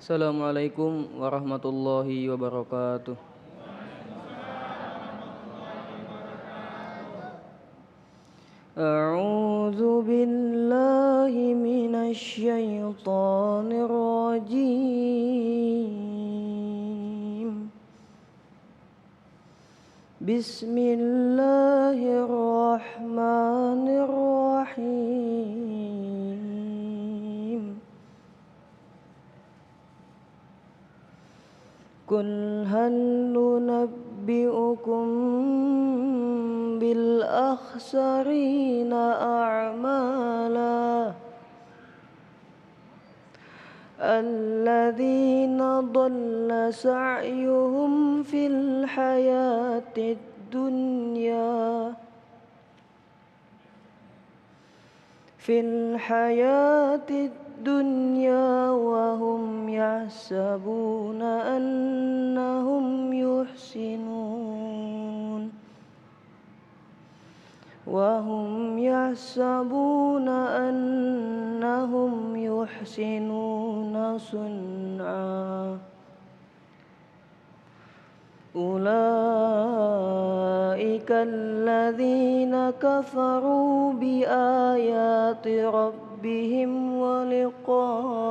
Assalamualaikum warahmatullahi wabarakatuh. أعوذ بالله من الشيطان الرجيم. بسم الله الرحمن الرحيم. قل هل ننبئكم بالأخسرين أعمالا الذين ضل سعيهم في الحياة الدنيا وهم يحسبون أنهم يحسنون صنعا أولئك الذين كفروا بآيات ربهم ولقائه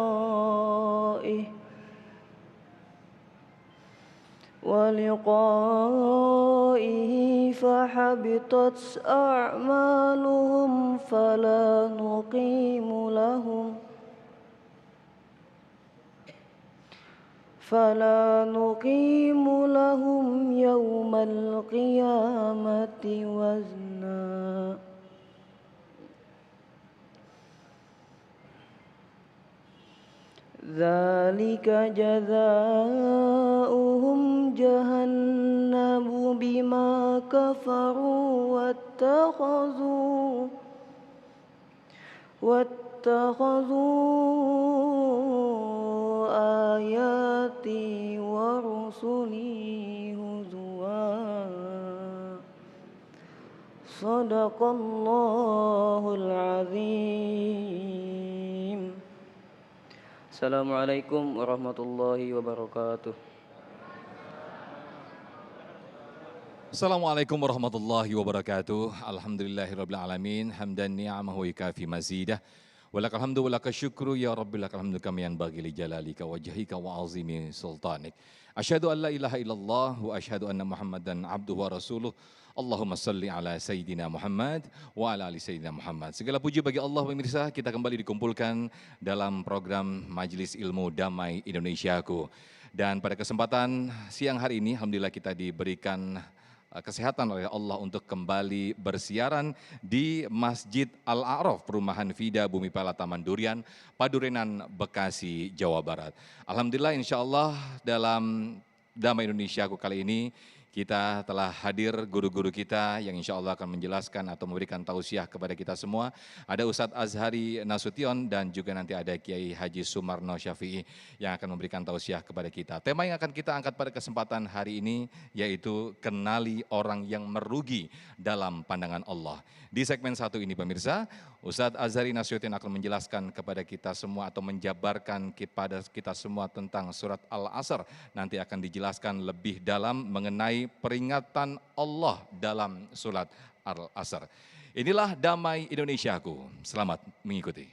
فحبطت أعمالهم فلا نقيم لهم يوم القيامة وزنا ذلك جزاؤهم جهنم بما كفروا واتخذوا آياتي ورسلي هزوا. صدق الله العظيم. Assalamualaikum warahmatullahi wabarakatuh. Assalamualaikum warahmatullahi wabarakatuh. Alhamdulillahirabbil alamin, hamdan ni'amahu yukafi mazidah. Walakal hamdu walakal syukru ya rabbil lakal hamdu kama yanbaghi li jalalika wajhika wa azimi sultanik. Asyhadu an la ilaha illallah wa asyhadu anna Muhammadan abduhu wa rasuluh. Allahumma salli ala Sayyidina Muhammad wa ala ali Sayyidina Muhammad. Segala puji bagi Allah pemirsa, kita kembali dikumpulkan dalam program Majelis Ilmu Damai Indonesiaku. Dan pada kesempatan siang hari ini, alhamdulillah kita diberikan kesehatan oleh Allah untuk kembali bersiaran di Masjid Al-A'raf, Perumahan Vida Bumi Pala Taman Durian, Padurenan, Bekasi, Jawa Barat. Alhamdulillah insyaallah dalam Damai Indonesiaku kali ini kita telah hadir guru-guru kita yang insya Allah akan menjelaskan atau memberikan tausiah kepada kita semua. Ada Ustadz Azhari Nasution dan juga nanti ada Kiai Haji Sumarno Syafi'i yang akan memberikan tausiah kepada kita. Tema yang akan kita angkat pada kesempatan hari ini yaitu kenali orang yang merugi dalam pandangan Allah. Di segmen satu ini pemirsa, Ustadz Azhari Nasution akan menjelaskan kepada kita semua atau menjabarkan kepada kita semua tentang surat Al-Asr. Nanti akan dijelaskan lebih dalam mengenai peringatan Allah dalam surat Al-Asr. Inilah Damai Indonesiaku. Selamat mengikuti.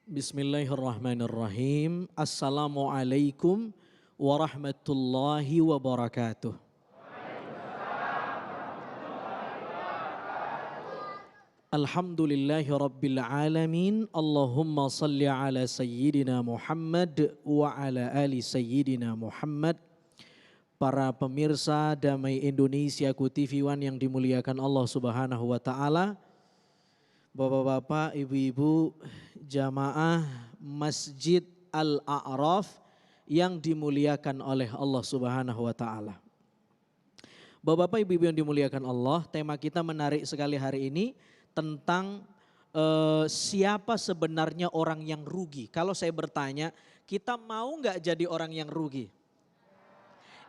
Bismillahirrahmanirrahim. Assalamualaikum warahmatullahi wabarakatuh. Alhamdulillahi rabbil alamin. Allahumma salli ala sayyidina Muhammad wa ala ali sayyidina Muhammad. Para pemirsa Damai Indonesiaku TV One yang dimuliakan Allah Subhanahu wa taala. Bapak-bapak, ibu-ibu, jamaah Masjid Al-A'raf yang dimuliakan oleh Allah Subhanahu wa taala. Bapak-bapak, ibu-ibu yang dimuliakan Allah, tema kita menarik sekali hari ini tentang siapa sebenarnya orang yang rugi. Kalau saya bertanya, kita mau nggak jadi orang yang rugi?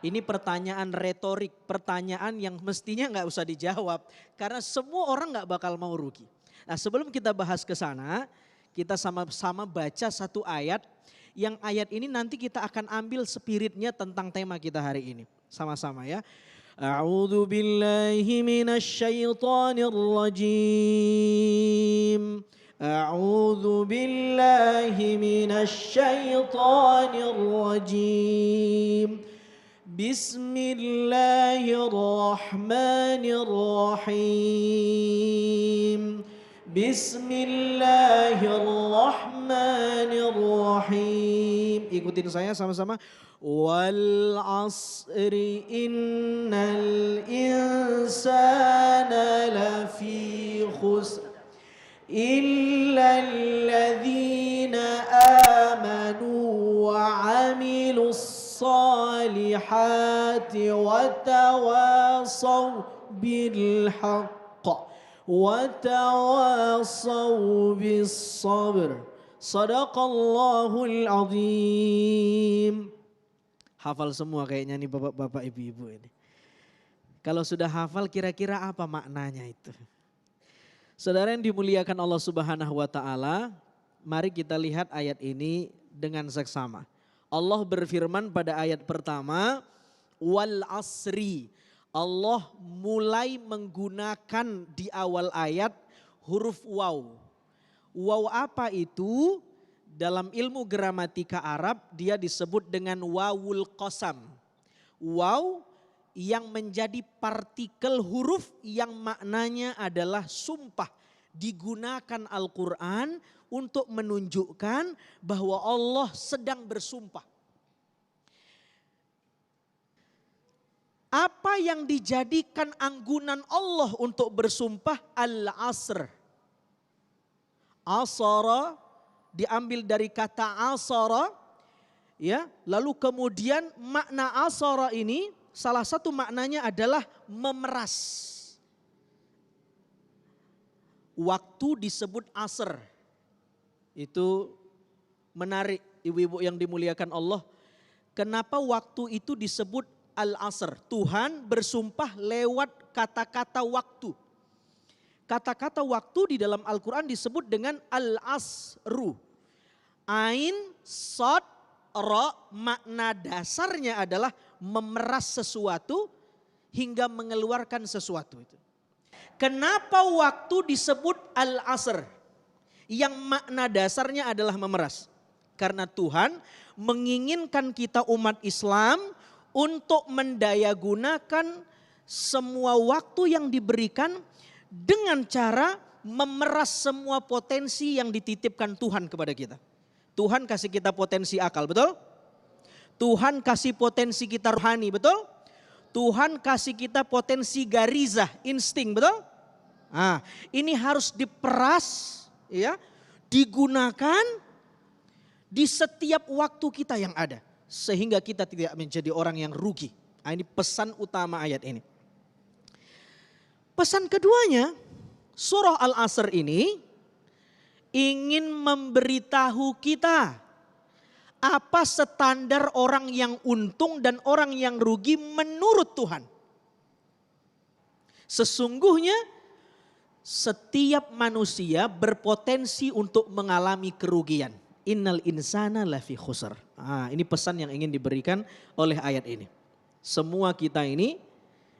Ini pertanyaan retorik, pertanyaan yang mestinya nggak usah dijawab. Karena semua orang nggak bakal mau rugi. Nah, sebelum kita bahas ke sana, kita sama-sama baca satu ayat. Yang ayat ini nanti kita akan ambil spiritnya tentang tema kita hari ini. Sama-sama ya. A'udzu billahi minasy syaithanir rajim. A'udzu billahi minasy syaithanir rajim. Bismillahirrahmanirrahim. Bismillahirrahmanirrahim. Ikutin saya sama-sama. Wal asri innal insana lafi khusr illal ladzina amanu wa 'amilus salihati wa tawasaw bil haqq وَتَوَاصَوْا بِالصَّبْرِ صَدَقَ اللَّهُ الْعَظِيمُ. Hafal semua kayaknya nih bapak-bapak ibu-ibu ini. Kalau sudah hafal kira-kira apa maknanya itu? Saudara yang dimuliakan Allah Subhanahu wa taala, mari kita lihat ayat ini dengan seksama. Allah berfirman pada ayat pertama, wal asri. Allah mulai menggunakan di awal ayat huruf waw. Waw apa itu? Dalam ilmu gramatika Arab dia disebut dengan wawul qasam. Waw yang menjadi partikel huruf yang maknanya adalah sumpah. Digunakan Al-Quran untuk menunjukkan bahwa Allah sedang bersumpah. Apa yang dijadikan anggunan Allah untuk bersumpah? Al-asr. Asara diambil dari kata asara. Ya, lalu kemudian makna asara ini salah satu maknanya adalah memeras. Waktu disebut asr. Itu menarik ibu-ibu yang dimuliakan Allah. Kenapa waktu itu disebut Al-Asr? Tuhan bersumpah lewat kata-kata waktu. Kata-kata waktu di dalam Al-Quran disebut dengan Al-Asru. Ain, Sod, Ro, makna dasarnya adalah memeras sesuatu hingga mengeluarkan sesuatu. Kenapa waktu disebut Al-Asr? Yang makna dasarnya adalah memeras. Karena Tuhan menginginkan kita umat Islam untuk mendayagunakan semua waktu yang diberikan dengan cara memeras semua potensi yang dititipkan Tuhan kepada kita. Tuhan kasih kita potensi akal, betul? Tuhan kasih potensi kita rohani, betul? Tuhan kasih kita potensi garizah, insting, betul? Nah, ini harus diperas, ya, digunakan di setiap waktu kita yang ada. Sehingga kita tidak menjadi orang yang rugi. Nah, ini pesan utama ayat ini. Pesan keduanya, surah Al-Asr ini ingin memberitahu kita apa standar orang yang untung dan orang yang rugi menurut Tuhan. Sesungguhnya setiap manusia berpotensi untuk mengalami kerugian. Innal insana lafi khusr. Ini pesan yang ingin diberikan oleh ayat ini. Semua kita ini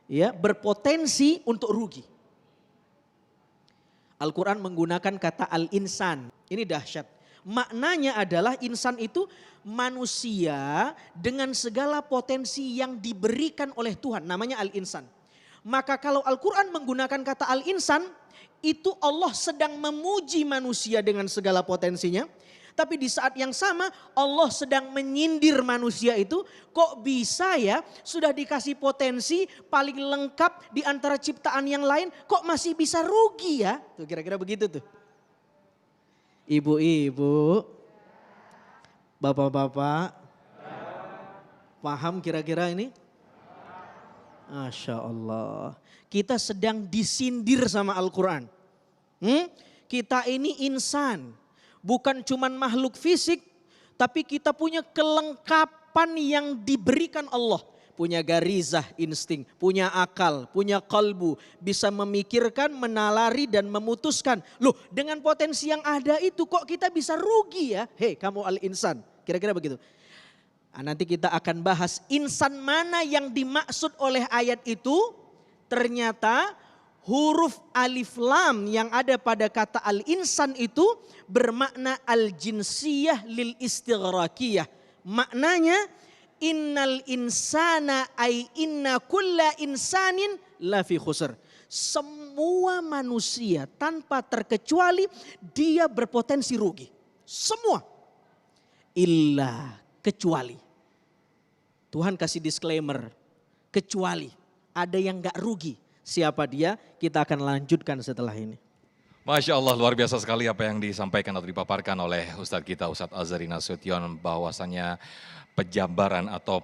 ya berpotensi untuk rugi. Al-Quran menggunakan kata al-insan. Ini dahsyat. Maknanya adalah insan itu manusia dengan segala potensi yang diberikan oleh Tuhan. Namanya al-insan. Maka kalau Al-Quran menggunakan kata al-insan, itu Allah sedang memuji manusia dengan segala potensinya. Tapi di saat yang sama Allah sedang menyindir manusia itu, kok bisa ya sudah dikasih potensi paling lengkap di antara ciptaan yang lain, kok masih bisa rugi ya? Tuh kira-kira begitu tuh. Ibu-ibu, bapak-bapak, paham kira-kira ini? Masya Allah. Kita sedang disindir sama Al-Quran. Kita ini insan. Bukan cuman makhluk fisik, tapi kita punya kelengkapan yang diberikan Allah. punya garizah insting, punya akal, punya kalbu, bisa memikirkan, menalari dan memutuskan. Loh, dengan potensi yang ada itu kok kita bisa rugi ya? Hei, kamu al-insan. Kira-kira begitu. Nah, nanti kita akan bahas insan mana yang dimaksud oleh ayat itu. Ternyata huruf alif lam yang ada pada kata al-insan itu bermakna al-jinsiyah lil istighraqiyah. Maknanya innal insana ay inna kulla insanin lafi khusr. Semua manusia tanpa terkecuali dia berpotensi rugi. Semua. Illa kecuali. Tuhan kasih disclaimer. Kecuali ada yang gak rugi. Siapa dia? Kita akan lanjutkan setelah ini. Masya Allah, luar biasa sekali apa yang disampaikan atau dipaparkan oleh Ustadz kita, Ustadz Azhari Nasution, bahwasannya penjabaran atau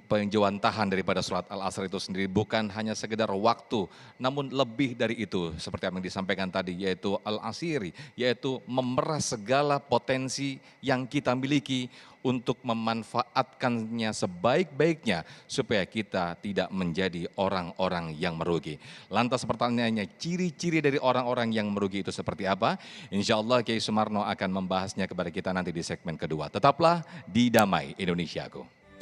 penjewantahan daripada surat Al-Asr itu sendiri bukan hanya sekedar waktu, namun lebih dari itu, seperti yang disampaikan tadi, yaitu Al-Asiri, yaitu memeras segala potensi yang kita miliki untuk memanfaatkannya sebaik-baiknya supaya kita tidak menjadi orang-orang yang merugi. Lantas pertanyaannya, ciri-ciri dari orang-orang yang merugi itu seperti apa? Insya Allah Kiai Sumarno akan membahasnya kepada kita nanti di segmen kedua. Tetaplah di Damai Indonesiaku.